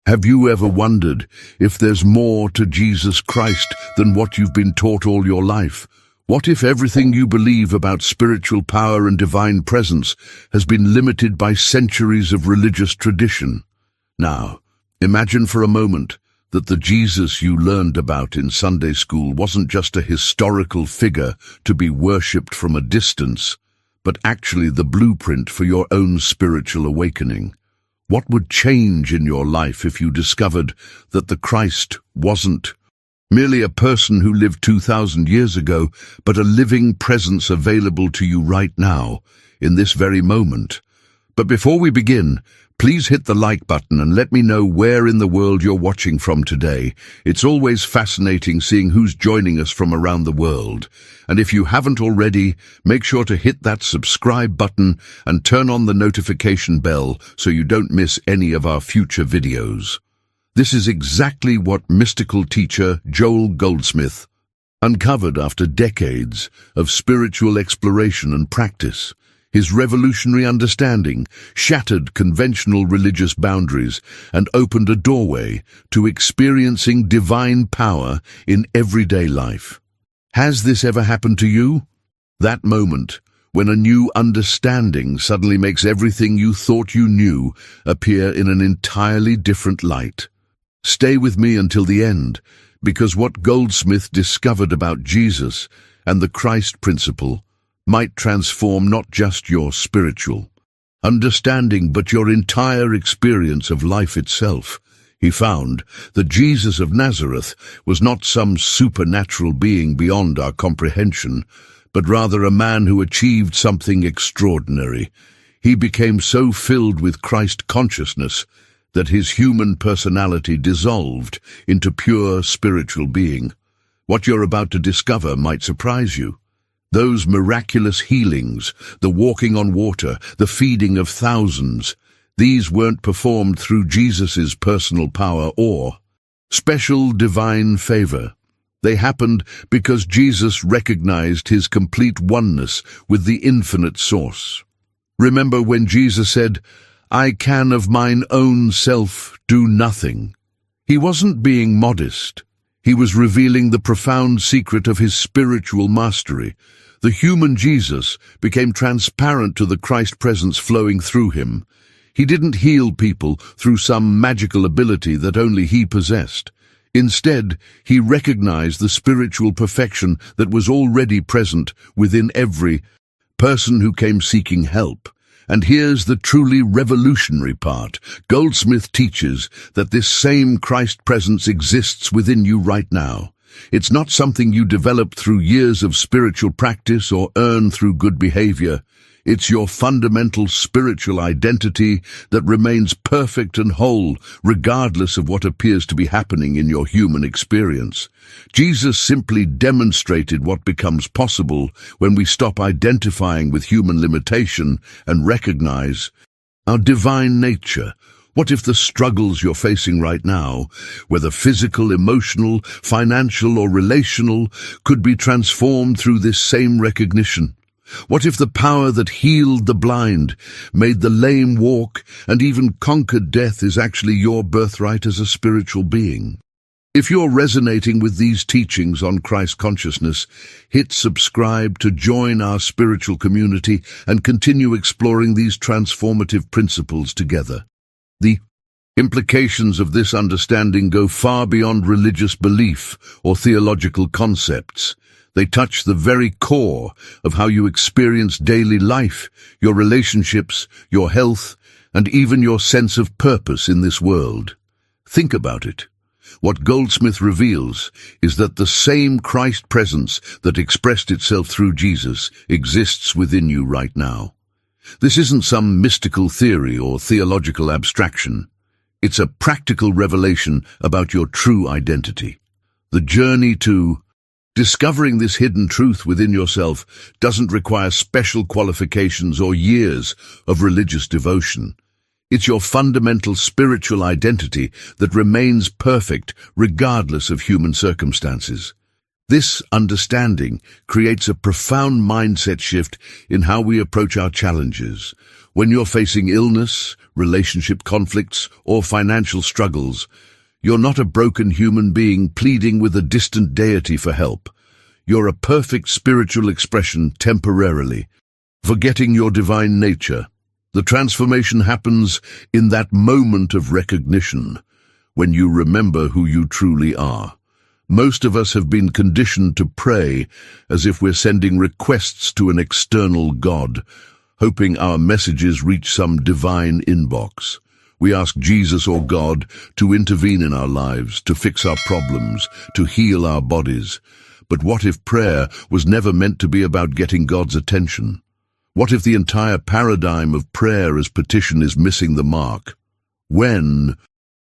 Have you ever wondered if there's more to Jesus Christ than what you've been taught all your life? What if everything you believe about spiritual power and divine presence has been limited by centuries of religious tradition? Now, imagine for a moment that the Jesus you learned about in Sunday school wasn't just a historical figure to be worshipped from a distance, but actually the blueprint for your own spiritual awakening. What would change in your life if you discovered that the Christ wasn't merely a person who lived 2,000 years ago, but a living presence available to you right now, in this very moment? But before we begin, please hit the like button and let me know where in the world you're watching from today. It's always fascinating seeing who's joining us from around the world. And if you haven't already, make sure to hit that subscribe button and turn on the notification bell so you don't miss any of our future videos. This is exactly what mystical teacher Joel Goldsmith uncovered after decades of spiritual exploration and practice. His revolutionary understanding shattered conventional religious boundaries and opened a doorway to experiencing divine power in everyday life. Has this ever happened to you? That moment when a new understanding suddenly makes everything you thought you knew appear in an entirely different light. Stay with me until the end, because what Goldsmith discovered about Jesus and the Christ principle might transform not just your spiritual understanding, but your entire experience of life itself. He found that Jesus of Nazareth was not some supernatural being beyond our comprehension, but rather a man who achieved something extraordinary. He became so filled with Christ consciousness that his human personality dissolved into pure spiritual being. What you're about to discover might surprise you. Those miraculous healings, the walking on water, the feeding of thousands, these weren't performed through Jesus' personal power or special divine favor. They happened because Jesus recognized his complete oneness with the infinite source. Remember when Jesus said, "I can of mine own self do nothing"? He wasn't being modest. He was revealing the profound secret of his spiritual mastery. The human Jesus became transparent to the Christ presence flowing through him. He didn't heal people through some magical ability that only he possessed. Instead, he recognized the spiritual perfection that was already present within every person who came seeking help. And here's the truly revolutionary part. Goldsmith teaches that this same Christ presence exists within you right now. It's not something you develop through years of spiritual practice or earn through good behavior. It's your fundamental spiritual identity that remains perfect and whole, regardless of what appears to be happening in your human experience. Jesus simply demonstrated what becomes possible when we stop identifying with human limitation and recognize our divine nature. What if the struggles you're facing right now, whether physical, emotional, financial, or relational, could be transformed through this same recognition? What if the power that healed the blind, made the lame walk, and even conquered death is actually your birthright as a spiritual being? If you're resonating with these teachings on Christ consciousness, hit subscribe to join our spiritual community and continue exploring these transformative principles together. The implications of this understanding go far beyond religious belief or theological concepts. They touch the very core of how you experience daily life, your relationships, your health, and even your sense of purpose in this world. Think about it. What Goldsmith reveals is that the same Christ presence that expressed itself through Jesus exists within you right now. This isn't some mystical theory or theological abstraction. It's a practical revelation about your true identity. The journey to discovering this hidden truth within yourself doesn't require special qualifications or years of religious devotion. It's your fundamental spiritual identity that remains perfect regardless of human circumstances. This understanding creates a profound mindset shift in how we approach our challenges. When you're facing illness, relationship conflicts, or financial struggles, you're not a broken human being pleading with a distant deity for help. You're a perfect spiritual expression temporarily, forgetting your divine nature. The transformation happens in that moment of recognition, when you remember who you truly are. Most of us have been conditioned to pray as if we're sending requests to an external God, hoping our messages reach some divine inbox. We ask Jesus or God to intervene in our lives, to fix our problems, to heal our bodies. But what if prayer was never meant to be about getting God's attention? What if the entire paradigm of prayer as petition is missing the mark? When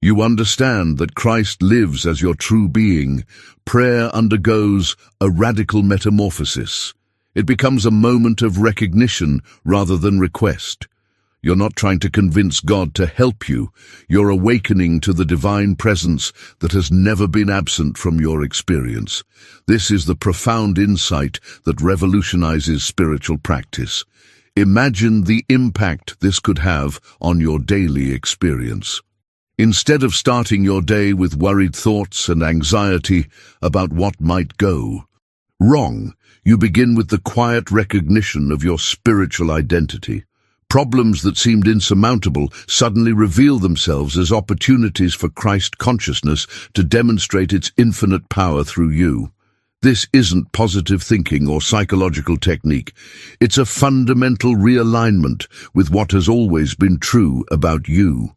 you understand that Christ lives as your true being, prayer undergoes a radical metamorphosis. It becomes a moment of recognition rather than request. You're not trying to convince God to help you. You're awakening to the divine presence that has never been absent from your experience. This is the profound insight that revolutionizes spiritual practice. Imagine the impact this could have on your daily experience. Instead of starting your day with worried thoughts and anxiety about what might go wrong, you begin with the quiet recognition of your spiritual identity. Problems that seemed insurmountable suddenly reveal themselves as opportunities for Christ consciousness to demonstrate its infinite power through you. This isn't positive thinking or psychological technique. It's a fundamental realignment with what has always been true about you.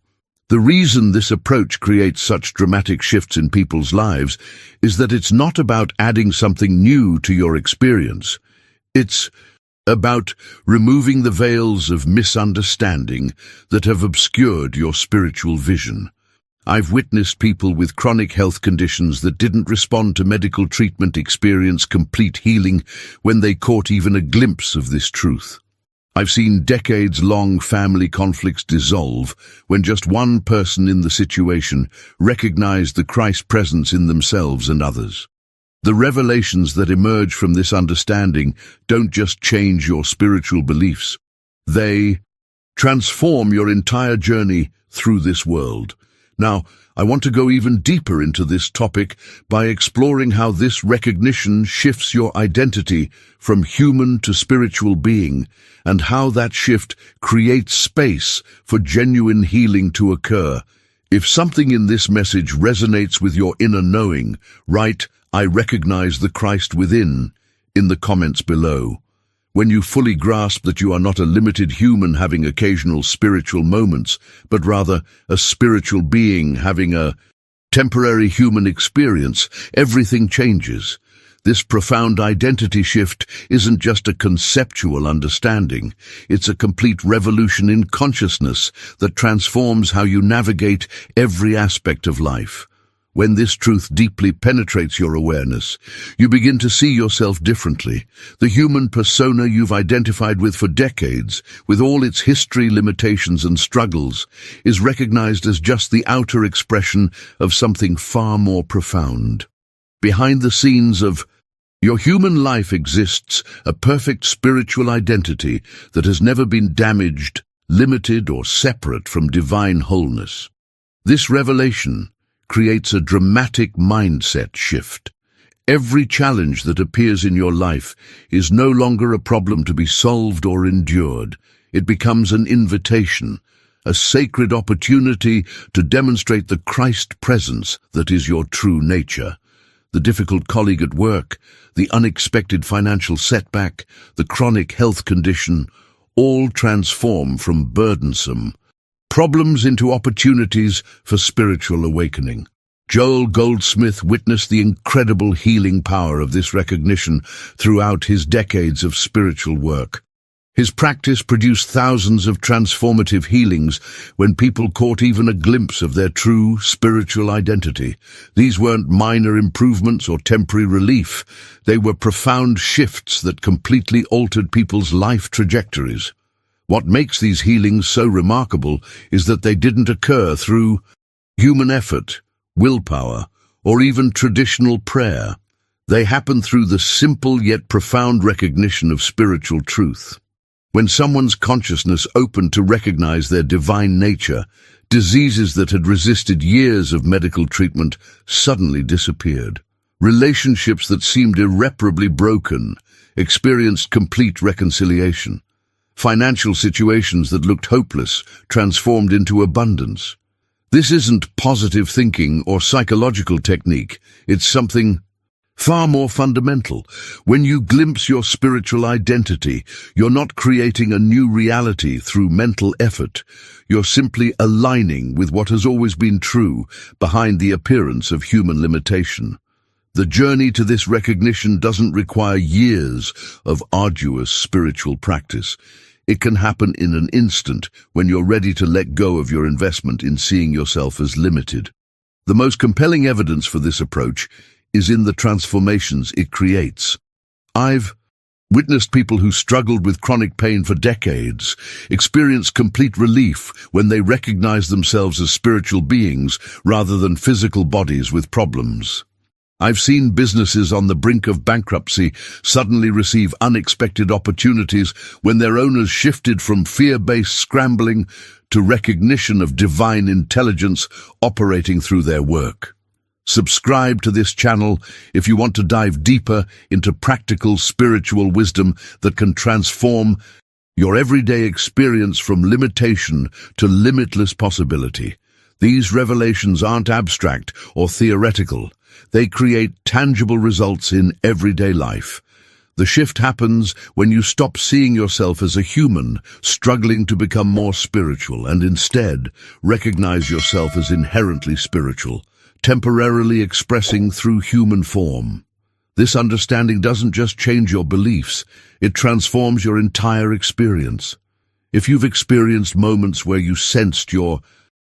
The reason this approach creates such dramatic shifts in people's lives is that it's not about adding something new to your experience. It's about removing the veils of misunderstanding that have obscured your spiritual vision. I've witnessed people with chronic health conditions that didn't respond to medical treatment experience complete healing when they caught even a glimpse of this truth. I've seen decades-long family conflicts dissolve when just one person in the situation recognized the Christ presence in themselves and others. The revelations that emerge from this understanding don't just change your spiritual beliefs. They transform your entire journey through this world. Now, I want to go even deeper into this topic by exploring how this recognition shifts your identity from human to spiritual being, and how that shift creates space for genuine healing to occur. If something in this message resonates with your inner knowing, write, "I recognize the Christ within," in the comments below. When you fully grasp that you are not a limited human having occasional spiritual moments, but rather a spiritual being having a temporary human experience, everything changes. This profound identity shift isn't just a conceptual understanding. It's a complete revolution in consciousness that transforms how you navigate every aspect of life. When this truth deeply penetrates your awareness, you begin to see yourself differently. The human persona you've identified with for decades, with all its history, limitations, and struggles, is recognized as just the outer expression of something far more profound. Behind the scenes of your human life exists a perfect spiritual identity that has never been damaged, limited, or separate from divine wholeness. This revelation creates a dramatic mindset shift. Every challenge that appears in your life is no longer a problem to be solved or endured. It becomes an invitation, a sacred opportunity to demonstrate the Christ presence that is your true nature. The difficult colleague at work, the unexpected financial setback, the chronic health condition, all transform from burdensome problems into opportunities for spiritual awakening. Joel Goldsmith witnessed the incredible healing power of this recognition throughout his decades of spiritual work. His practice produced thousands of transformative healings when people caught even a glimpse of their true spiritual identity. These weren't minor improvements or temporary relief. They were profound shifts that completely altered people's life trajectories. What makes these healings so remarkable is that they didn't occur through human effort, willpower, or even traditional prayer. They happened through the simple yet profound recognition of spiritual truth. When someone's consciousness opened to recognize their divine nature, diseases that had resisted years of medical treatment suddenly disappeared. Relationships that seemed irreparably broken experienced complete reconciliation. Financial situations that looked hopeless transformed into abundance. This isn't positive thinking or psychological technique. It's something far more fundamental. When you glimpse your spiritual identity, you're not creating a new reality through mental effort. You're simply aligning with what has always been true behind the appearance of human limitation. The journey to this recognition doesn't require years of arduous spiritual practice. It can happen in an instant when you're ready to let go of your investment in seeing yourself as limited. The most compelling evidence for this approach is in the transformations it creates. I've witnessed people who struggled with chronic pain for decades experience complete relief when they recognize themselves as spiritual beings rather than physical bodies with problems. I've seen businesses on the brink of bankruptcy suddenly receive unexpected opportunities when their owners shifted from fear-based scrambling to recognition of divine intelligence operating through their work. Subscribe to this channel if you want to dive deeper into practical spiritual wisdom that can transform your everyday experience from limitation to limitless possibility. These revelations aren't abstract or theoretical. They create tangible results in everyday life. The shift happens when you stop seeing yourself as a human struggling to become more spiritual and instead recognize yourself as inherently spiritual, temporarily expressing through human form. This understanding doesn't just change your beliefs, it transforms your entire experience. If you've experienced moments where you sensed your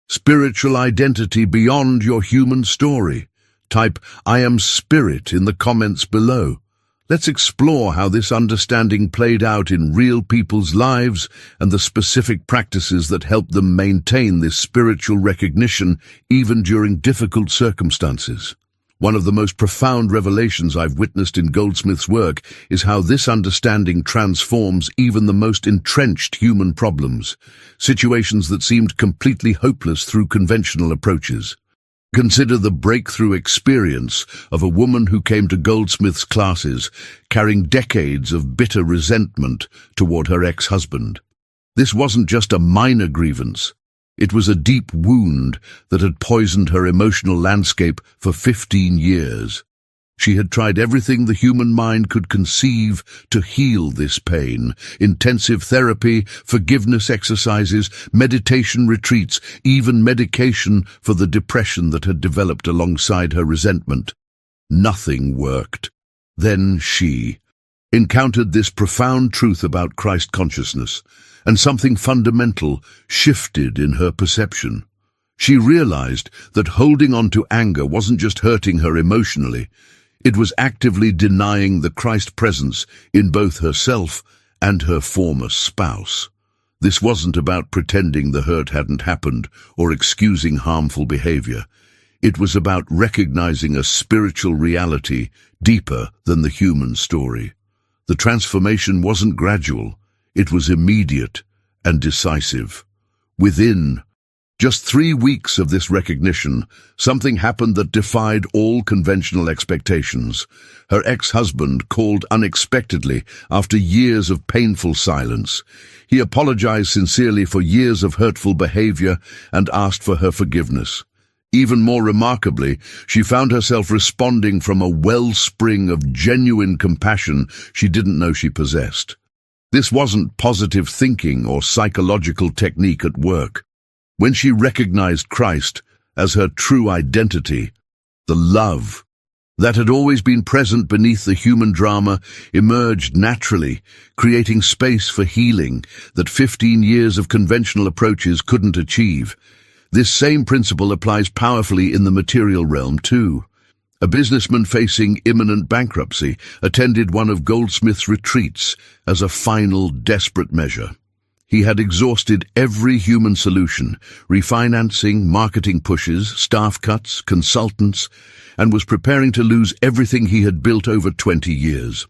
spiritual identity beyond your human story, type "I am spirit" in the comments below. Let's explore how this understanding played out in real people's lives and the specific practices that help them maintain this spiritual recognition even during difficult circumstances. One of the most profound revelations I've witnessed in Goldsmith's work is how this understanding transforms even the most entrenched human problems, situations that seemed completely hopeless through conventional approaches. Consider the breakthrough experience of a woman who came to Goldsmith's classes carrying decades of bitter resentment toward her ex-husband. This wasn't just a minor grievance. It was a deep wound that had poisoned her emotional landscape for 15 years. She had tried everything the human mind could conceive to heal this pain: intensive therapy, forgiveness exercises, meditation retreats, even medication for the depression that had developed alongside her resentment. Nothing worked. Then she encountered this profound truth about Christ consciousness, and something fundamental shifted in her perception. She realized that holding on to anger wasn't just hurting her emotionally, it was actively denying the Christ presence in both herself and her former spouse. This wasn't about pretending the hurt hadn't happened or excusing harmful behavior. It was about recognizing a spiritual reality deeper than the human story. The transformation wasn't gradual, it was immediate and decisive. Within just 3 weeks of this recognition, something happened that defied all conventional expectations. Her ex-husband called unexpectedly after years of painful silence. He apologized sincerely for years of hurtful behavior and asked for her forgiveness. Even more remarkably, she found herself responding from a wellspring of genuine compassion she didn't know she possessed. This wasn't positive thinking or psychological technique at work. When she recognized Christ as her true identity, the love that had always been present beneath the human drama emerged naturally, creating space for healing that 15 years of conventional approaches couldn't achieve. This same principle applies powerfully in the material realm too. A businessman facing imminent bankruptcy attended one of Goldsmith's retreats as a final, desperate measure. He had exhausted every human solution: refinancing, marketing pushes, staff cuts, consultants, and was preparing to lose everything he had built over 20 years.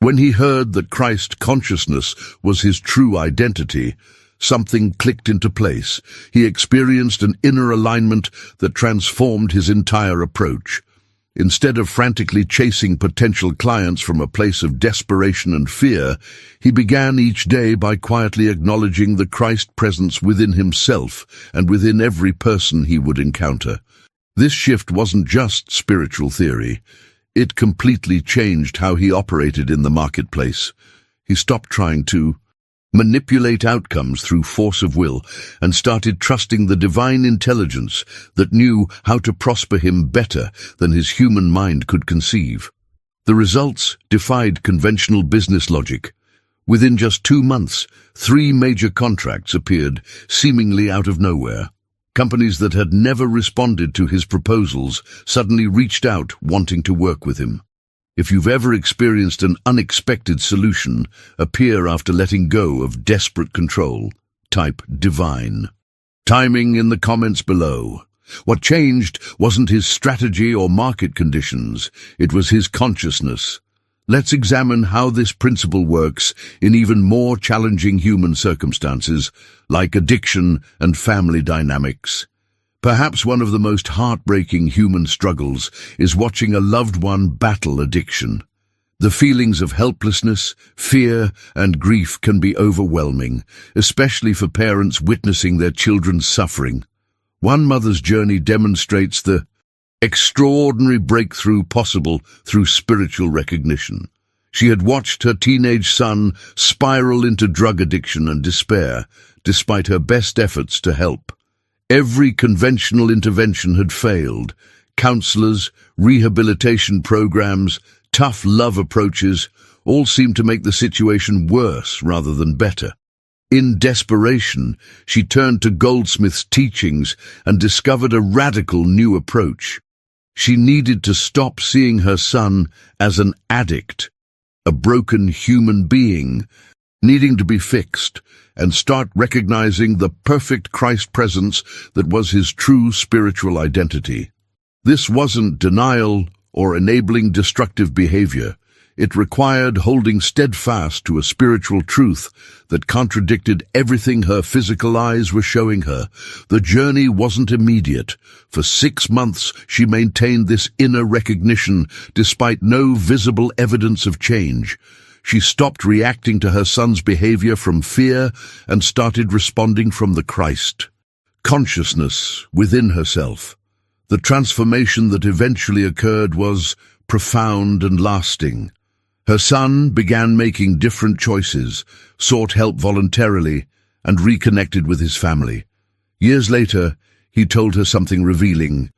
When he heard that Christ consciousness was his true identity, something clicked into place. He experienced an inner alignment that transformed his entire approach. Instead of frantically chasing potential clients from a place of desperation and fear, he began each day by quietly acknowledging the Christ presence within himself and within every person he would encounter. This shift wasn't just spiritual theory. It completely changed how he operated in the marketplace. He stopped trying to manipulate outcomes through force of will and started trusting the divine intelligence that knew how to prosper him better than his human mind could conceive. The results defied conventional business logic. Within just 2 months, 3 major contracts appeared, seemingly out of nowhere. Companies that had never responded to his proposals suddenly reached out wanting to work with him. If you've ever experienced an unexpected solution appear after letting go of desperate control, type divine. Timing in the comments below. What changed wasn't his strategy or market conditions, it was his consciousness. Let's examine how this principle works in even more challenging human circumstances, like addiction and family dynamics. Perhaps one of the most heartbreaking human struggles is watching a loved one battle addiction. The feelings of helplessness, fear, and grief can be overwhelming, especially for parents witnessing their children's suffering. One mother's journey demonstrates the extraordinary breakthrough possible through spiritual recognition. She had watched her teenage son spiral into drug addiction and despair, despite her best efforts to help. Every conventional intervention had failed. Counselors, rehabilitation programs, tough love approaches all seemed to make the situation worse rather than better. In desperation, she turned to Goldsmith's teachings and discovered a radical new approach. She needed to stop seeing her son as an addict, a broken human being, needing to be fixed, and start recognizing the perfect Christ presence that was his true spiritual identity. This wasn't denial or enabling destructive behavior. It required holding steadfast to a spiritual truth that contradicted everything her physical eyes were showing her. The journey wasn't immediate. For 6 months, she maintained this inner recognition despite no visible evidence of change. She stopped reacting to her son's behavior from fear and started responding from the Christ consciousness within herself. The transformation that eventually occurred was profound and lasting. Her son began making different choices, sought help voluntarily, and reconnected with his family. Years later, he told her something revealing.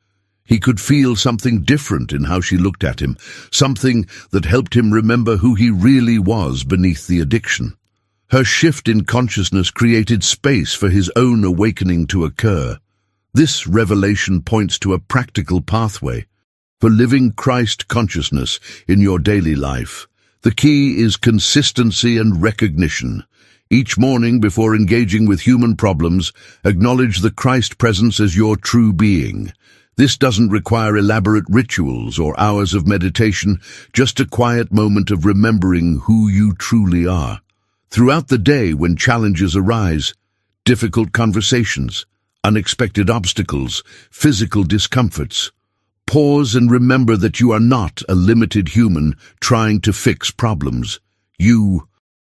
He could feel something different in how she looked at him, something that helped him remember who he really was beneath the addiction. Her shift in consciousness created space for his own awakening to occur. This revelation points to a practical pathway for living Christ consciousness in your daily life. The key is consistency and recognition. Each morning before engaging with human problems, acknowledge the Christ presence as your true being. This doesn't require elaborate rituals or hours of meditation, just a quiet moment of remembering who you truly are. Throughout the day, when challenges arise, difficult conversations, unexpected obstacles, physical discomforts, pause and remember that you are not a limited human trying to fix problems. You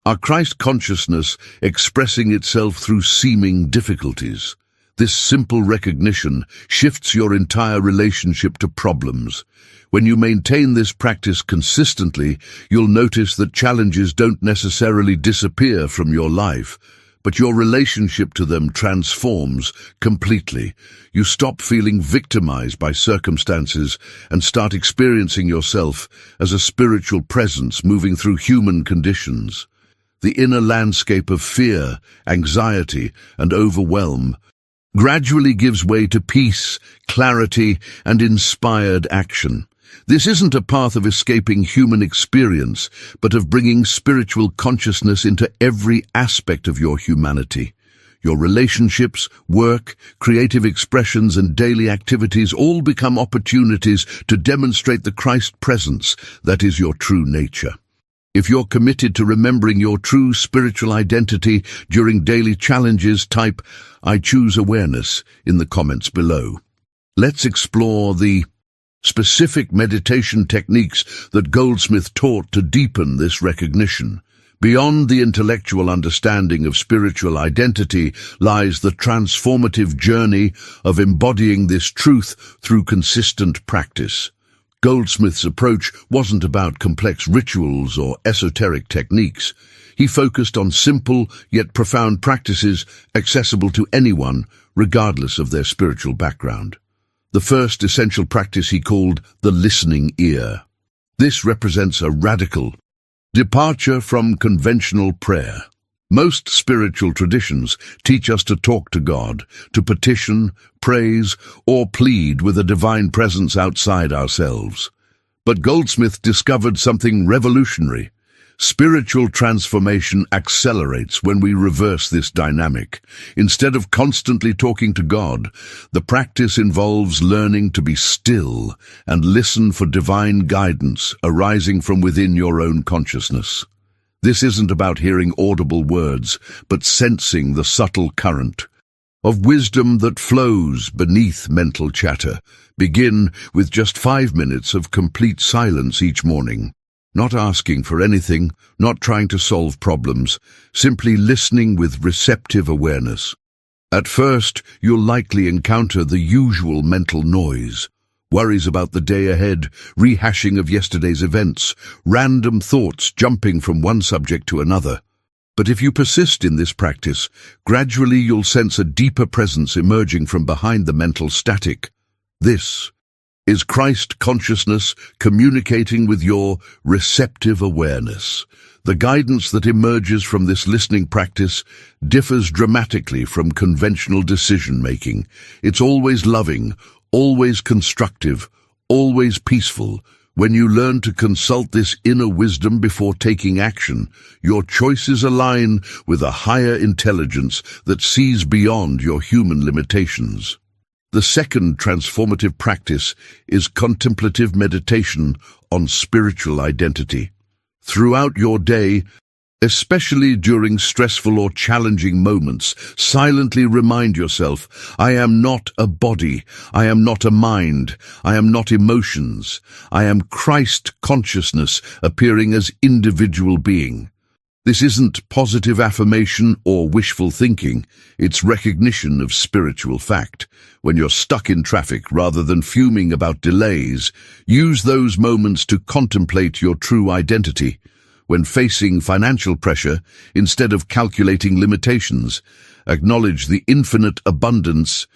are Christ consciousness expressing itself through seeming difficulties. This simple recognition shifts your entire relationship to problems. When you maintain this practice consistently, you'll notice that challenges don't necessarily disappear from your life, but your relationship to them transforms completely. You stop feeling victimized by circumstances and start experiencing yourself as a spiritual presence moving through human conditions. The inner landscape of fear, anxiety, and overwhelm gradually gives way to peace, clarity, and inspired action. This isn't a path of escaping human experience, but of bringing spiritual consciousness into every aspect of your humanity. Your relationships, work, creative expressions, and daily activities all become opportunities to demonstrate the Christ presence that is your true nature. If you're committed to remembering your true spiritual identity during daily challenges, type "I choose awareness" in the comments below. Let's explore the specific meditation techniques that Goldsmith taught to deepen this recognition. Beyond the intellectual understanding of spiritual identity lies the transformative journey of embodying this truth through consistent practice. Goldsmith's approach wasn't about complex rituals or esoteric techniques. He focused on simple yet profound practices accessible to anyone, regardless of their spiritual background. The first essential practice he called the listening ear. This represents a radical departure from conventional prayer. Most spiritual traditions teach us to talk to God, to petition, praise, or plead with a divine presence outside ourselves. But Goldsmith discovered something revolutionary. Spiritual transformation accelerates when we reverse this dynamic. Instead of constantly talking to God, the practice involves learning to be still and listen for divine guidance arising from within your own consciousness. This isn't about hearing audible words, but sensing the subtle current of wisdom that flows beneath mental chatter. Begin with just 5 minutes of complete silence each morning. Not asking for anything, not trying to solve problems, simply listening with receptive awareness. At first, you'll likely encounter the usual mental noise. Worries about the day ahead, rehashing of yesterday's events, random thoughts jumping from one subject to another. But if you persist in this practice, gradually you'll sense a deeper presence emerging from behind the mental static. This is Christ consciousness communicating with your receptive awareness. The guidance that emerges from this listening practice differs dramatically from conventional decision-making. It's always loving, always constructive, always peaceful. When you learn to consult this inner wisdom before taking action, your choices align with a higher intelligence that sees beyond your human limitations. The second transformative practice is contemplative meditation on spiritual identity. Throughout your day, especially during stressful or challenging moments, silently remind yourself, I am not a body, I am not a mind, I am not emotions, I am Christ consciousness appearing as individual being. This isn't positive affirmation or wishful thinking, it's recognition of spiritual fact. When you're stuck in traffic rather than fuming about delays, use those moments to contemplate your true identity. When facing financial pressure, instead of calculating limitations, acknowledge the infinite abundance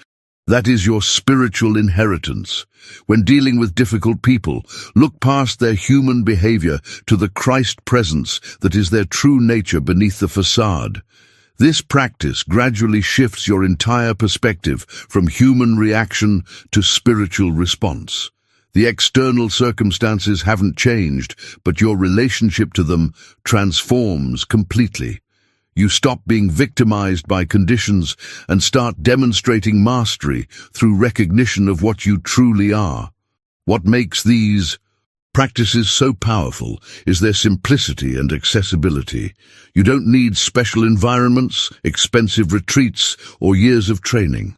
that is your spiritual inheritance. When dealing with difficult people, look past their human behavior to the Christ presence that is their true nature beneath the facade. This practice gradually shifts your entire perspective from human reaction to spiritual response. The external circumstances haven't changed, but your relationship to them transforms completely. You stop being victimized by conditions and start demonstrating mastery through recognition of what you truly are. What makes these practices so powerful is their simplicity and accessibility. You don't need special environments, expensive retreats, or years of training.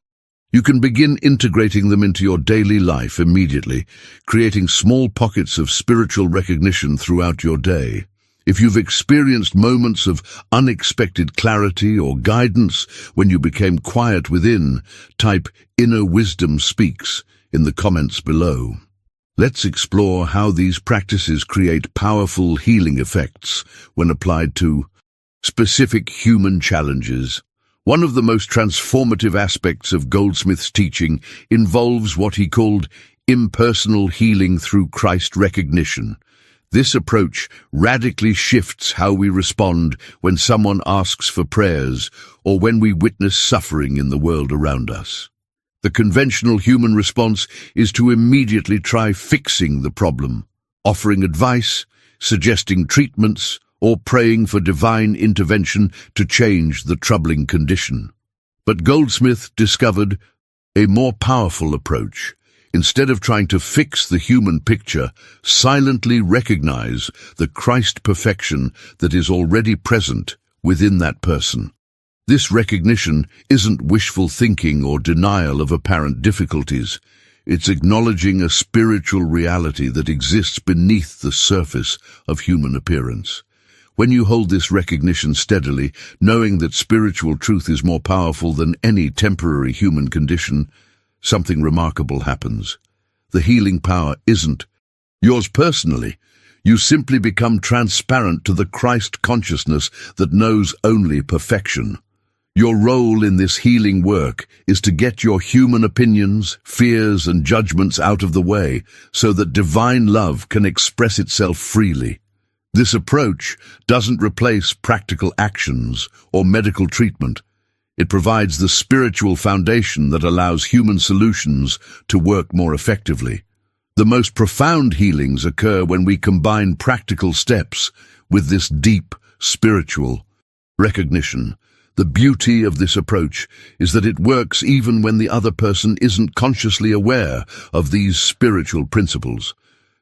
You can begin integrating them into your daily life immediately, creating small pockets of spiritual recognition throughout your day. If you've experienced moments of unexpected clarity or guidance when you became quiet within, type "Inner Wisdom Speaks" in the comments below. Let's explore how these practices create powerful healing effects when applied to specific human challenges. One of the most transformative aspects of Goldsmith's teaching involves what he called impersonal healing through Christ recognition. This approach radically shifts how we respond when someone asks for prayers or when we witness suffering in the world around us. The conventional human response is to immediately try fixing the problem, offering advice, suggesting treatments, or praying for divine intervention to change the troubling condition. But Goldsmith discovered a more powerful approach. Instead of trying to fix the human picture, silently recognize the Christ perfection that is already present within that person. This recognition isn't wishful thinking or denial of apparent difficulties. It's acknowledging a spiritual reality that exists beneath the surface of human appearance. When you hold this recognition steadily, knowing that spiritual truth is more powerful than any temporary human condition, something remarkable happens. The healing power isn't yours personally. You simply become transparent to the Christ consciousness that knows only perfection. Your role in this healing work is to get your human opinions, fears, and judgments out of the way so that divine love can express itself freely. This approach doesn't replace practical actions or medical treatment. It provides the spiritual foundation that allows human solutions to work more effectively. The most profound healings occur when we combine practical steps with this deep spiritual recognition. The beauty of this approach is that it works even when the other person isn't consciously aware of these spiritual principles.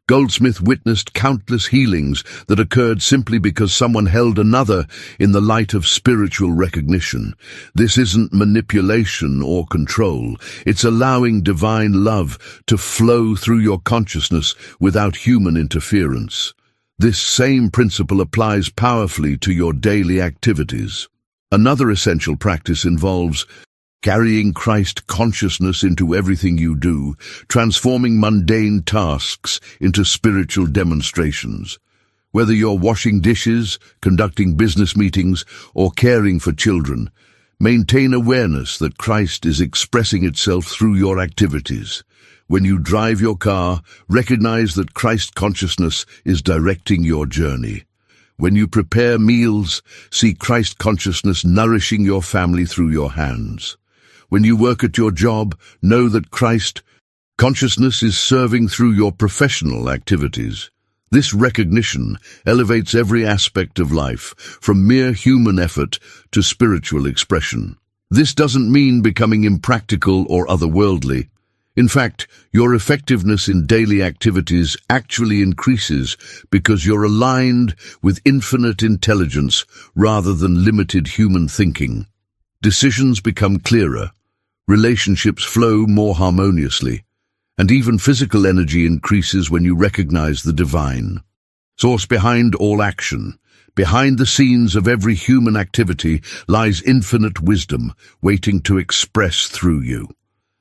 Goldsmith witnessed countless healings that occurred simply because someone held another in the light of spiritual recognition. This isn't manipulation or control. It's allowing divine love to flow through your consciousness without human interference. This same principle applies powerfully to your daily activities. Another essential practice involves carrying Christ consciousness into everything you do, transforming mundane tasks into spiritual demonstrations. Whether you're washing dishes, conducting business meetings, or caring for children, maintain awareness that Christ is expressing itself through your activities. When you drive your car, recognize that Christ consciousness is directing your journey. When you prepare meals, see Christ consciousness nourishing your family through your hands. When you work at your job, know that Christ consciousness is serving through your professional activities. This recognition elevates every aspect of life, from mere human effort to spiritual expression. This doesn't mean becoming impractical or otherworldly. In fact, your effectiveness in daily activities actually increases because you're aligned with infinite intelligence rather than limited human thinking. Decisions become clearer, relationships flow more harmoniously, and even physical energy increases when you recognize the divine source behind all action. Behind the scenes of every human activity lies infinite wisdom waiting to express through you.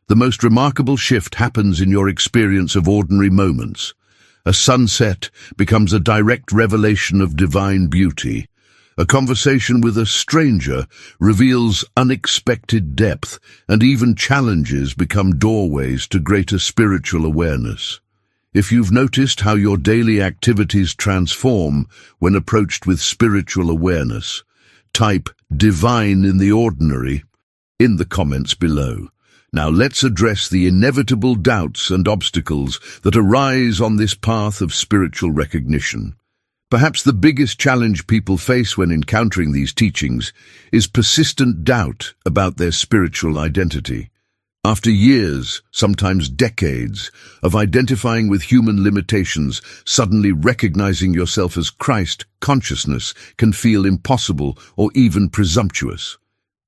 The most remarkable shift happens in your experience of ordinary moments. A sunset becomes a direct revelation of divine beauty. A conversation with a stranger reveals unexpected depth, and even challenges become doorways to greater spiritual awareness. If you've noticed how your daily activities transform when approached with spiritual awareness, type "divine in the ordinary" in the comments below. Now let's address the inevitable doubts and obstacles that arise on this path of spiritual recognition. Perhaps the biggest challenge people face when encountering these teachings is persistent doubt about their spiritual identity. After years, sometimes decades, of identifying with human limitations, suddenly recognizing yourself as Christ consciousness can feel impossible or even presumptuous.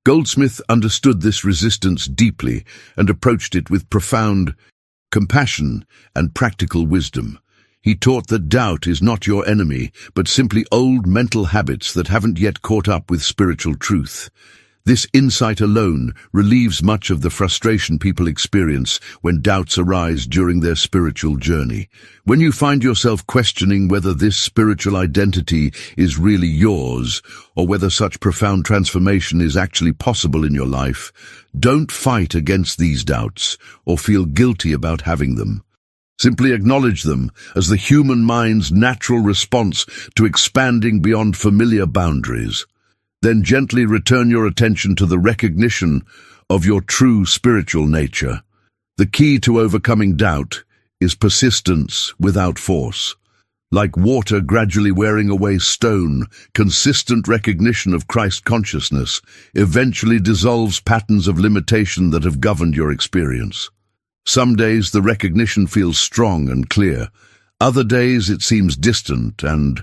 Goldsmith understood this resistance deeply and approached it with profound compassion and practical wisdom. He taught that doubt is not your enemy, but simply old mental habits that haven't yet caught up with spiritual truth. This insight alone relieves much of the frustration people experience when doubts arise during their spiritual journey. When you find yourself questioning whether this spiritual identity is really yours, or whether such profound transformation is actually possible in your life, don't fight against these doubts or feel guilty about having them. Simply acknowledge them as the human mind's natural response to expanding beyond familiar boundaries. Then gently return your attention to the recognition of your true spiritual nature. The key to overcoming doubt is persistence without force. Like water gradually wearing away stone, consistent recognition of Christ consciousness eventually dissolves patterns of limitation that have governed your experience. Some days the recognition feels strong and clear. Other days it seems distant and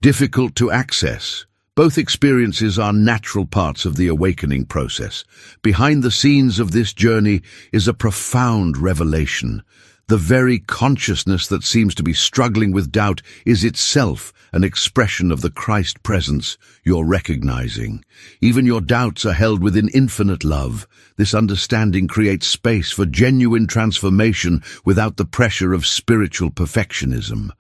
difficult to access. Both experiences are natural parts of the awakening process. Behind the scenes of this journey is a profound revelation. The very consciousness that seems to be struggling with doubt is itself an expression of the Christ presence you're recognizing. Even your doubts are held within infinite love. This understanding creates space for genuine transformation without the pressure of spiritual perfectionism.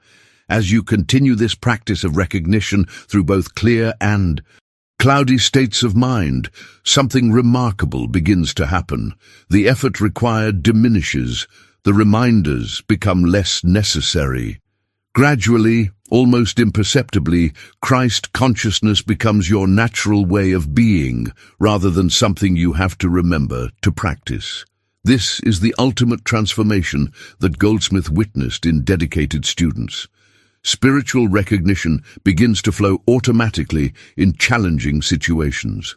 As you continue this practice of recognition through both clear and cloudy states of mind, something remarkable begins to happen. The effort required diminishes. The reminders become less necessary. Gradually, almost imperceptibly, Christ consciousness becomes your natural way of being, rather than something you have to remember to practice. This is the ultimate transformation that Goldsmith witnessed in dedicated students. Spiritual recognition begins to flow automatically in challenging situations.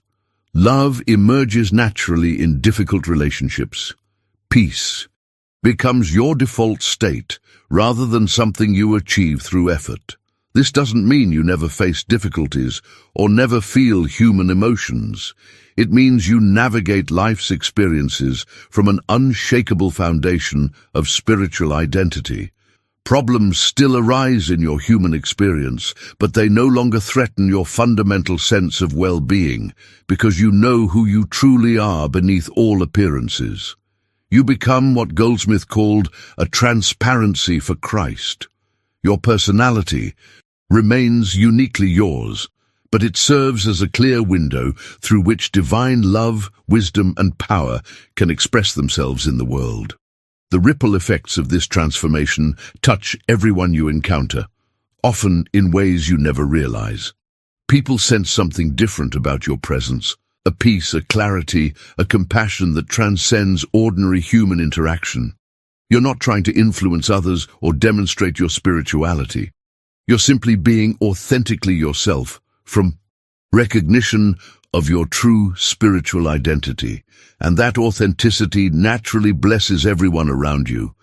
Love emerges naturally in difficult relationships. Peace becomes your default state rather than something you achieve through effort. This doesn't mean you never face difficulties or never feel human emotions. It means you navigate life's experiences from an unshakable foundation of spiritual identity. Problems still arise in your human experience, but they no longer threaten your fundamental sense of well-being because you know who you truly are beneath all appearances. You become what Goldsmith called a transparency for Christ. Your personality remains uniquely yours, but it serves as a clear window through which divine love, wisdom, and power can express themselves in the world. The ripple effects of this transformation touch everyone you encounter, often in ways you never realize. People sense something different about your presence. A peace, a clarity, a compassion that transcends ordinary human interaction. You're not trying to influence others or demonstrate your spirituality. You're simply being authentically yourself from recognition of your true spiritual identity, and that authenticity naturally blesses everyone around you.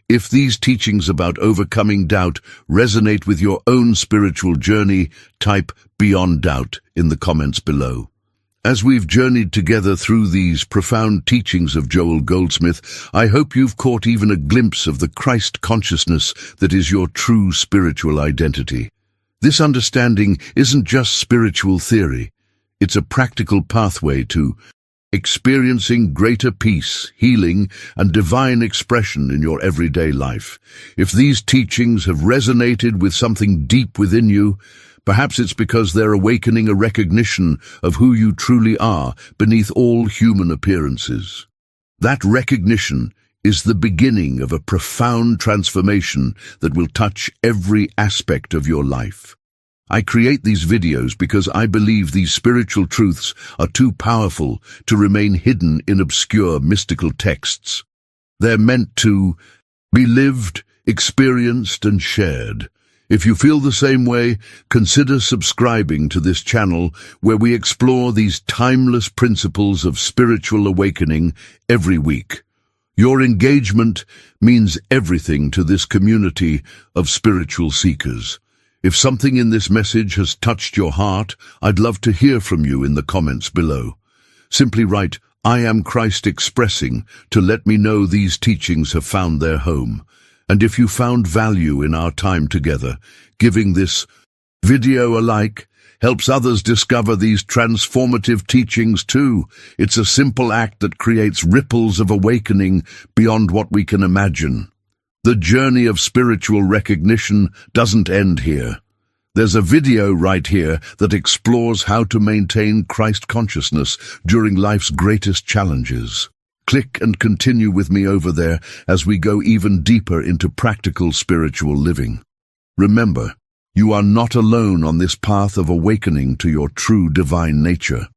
If these teachings about overcoming doubt resonate with your own spiritual journey, type "Beyond Doubt" in the comments below. As we've journeyed together through these profound teachings of Joel Goldsmith, I hope you've caught even a glimpse of the Christ consciousness that is your true spiritual identity. This understanding isn't just spiritual theory. It's a practical pathway to experiencing greater peace, healing, and divine expression in your everyday life. If these teachings have resonated with something deep within you, perhaps it's because they're awakening a recognition of who you truly are beneath all human appearances. That recognition is the beginning of a profound transformation that will touch every aspect of your life. I create these videos because I believe these spiritual truths are too powerful to remain hidden in obscure mystical texts. They're meant to be lived, experienced, and shared. If you feel the same way, consider subscribing to this channel where we explore these timeless principles of spiritual awakening every week. Your engagement means everything to this community of spiritual seekers. If something in this message has touched your heart, I'd love to hear from you in the comments below. Simply write, "I am Christ expressing," to let me know these teachings have found their home. And if you found value in our time together, giving this video a like helps others discover these transformative teachings too. It's a simple act that creates ripples of awakening beyond what we can imagine. The journey of spiritual recognition doesn't end here. There's a video right here that explores how to maintain Christ consciousness during life's greatest challenges. Click and continue with me over there as we go even deeper into practical spiritual living. Remember, you are not alone on this path of awakening to your true divine nature.